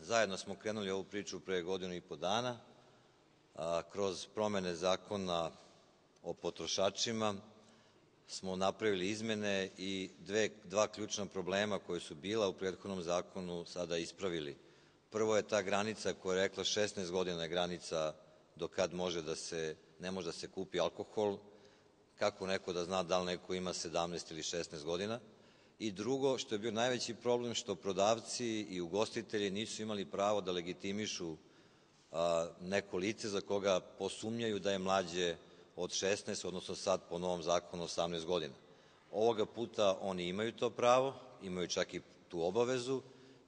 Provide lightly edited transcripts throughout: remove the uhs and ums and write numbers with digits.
Zajedno smo krenuli ovu priču pre 1,5 dana. Kroz promene Zakona o potrošačima smo napravili izmene i dva ključna problema koja su bila u prethodnom zakonu sada ispravili. Prvo je ta granica koja je rekla 16 godina je granica do kad ne može da se kupi alkohol. Kako neko da zna da li neko ima 17 ili 16 godina? I drugo, što je bio najveći problem, što prodavci i ugostitelji nisu imali pravo da legitimišu neko lice za koga posumnjaju da je mlađe od 16, odnosno sad po novom zakonu 18 godina. Ovoga puta oni imaju to pravo, imaju čak i tu obavezu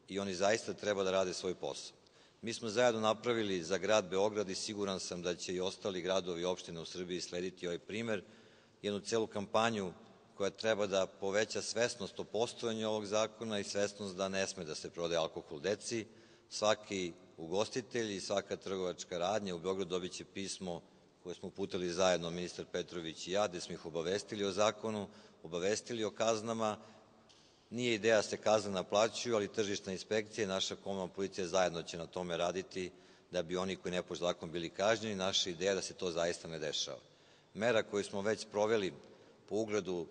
i oni zaista treba da rade svoj posao. Mi smo zajedno napravili za grad Beograd i siguran sam da će i ostali gradovi i opštine u Srbiji slediti ovaj primer, jednu celu kampanju koja treba da poveća svesnost o postojanju ovog zakona i svesnost da ne sme da se prodaje alkohol deci. Svaki ugostitelj i svaka trgovačka radnja u Beogradu dobiće pismo koje smo uputili zajedno ministar Petrović i ja, gde smo ih obavestili o zakonu, obavestili o kaznama. Nije ideja da se kazne naplaćuju, ali tržišna inspekcija i naša komunalna policija zajedno će na tome raditi da bi oni koji ne poštuju zakon bili kažnjeni. Naša ideja je da se to zaista ne dešava. Mera koju smo već sproveli po ugledu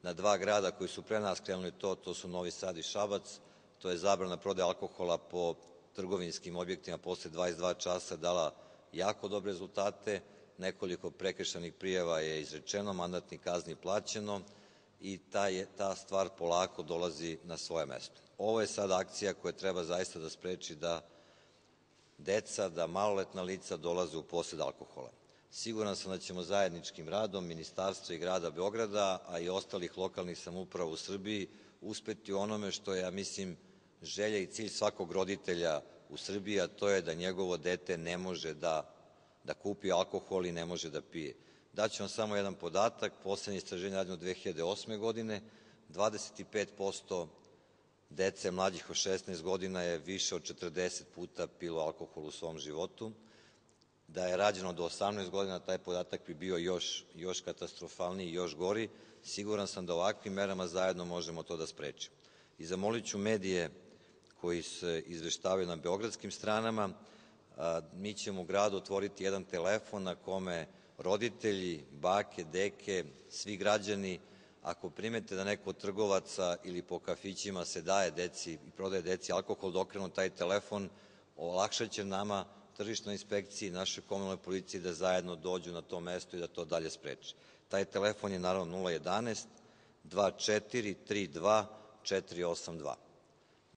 na dva grada koji su pre nas krenuli to su Novi Sad i Šabac, to je zabrana prodaje alkohola po trgovinskim objektima posle 22 časa dala jako dobre rezultate, nekoliko prekršajnih prijava je izrečeno, mandatnih kazni plaćeno i ta stvar polako dolazi na svoje mesto. Ovo je sada akcija koja treba zaista da spreči da deca, da maloletna lica dolaze u posed alkohola. Siguran sam da ćemo zajedničkim radom Ministarstva i grada Beograda, a i ostalih lokalnih samouprava u Srbiji uspeti u onome što je, ja mislim, želja i cilj svakog roditelja u Srbiji, a to je da njegovo dete ne može da kupi alkohol i ne može da pije. Daću vam samo jedan podatak. Poslednje istraživanje rađeno 2008. godine, 25% dece mlađih od 16 godina je više od 40 puta pilo alkohol u svom životu. Da je rađeno do 18 godina, taj podatak bi bio još katastrofalniji i još gori. Siguran sam da ovakvim merama zajedno možemo to da sprečimo. I zamolit ću medije koji se izveštavaju na beogradskim stranama, mi ćemo u gradu otvoriti jedan telefon na kome roditelji, bake, deke, svi građani, ako primete da neko od trgovaca ili po kafićima se daje deci i prodaje deci alkohol, da okrenu taj telefon, olakšaće nama, tržišnoj inspekciji, našoj komunalnoj policiji da zajedno dođu na to mesto i da to dalje spreče. Taj telefon je naravno 011 2432 482.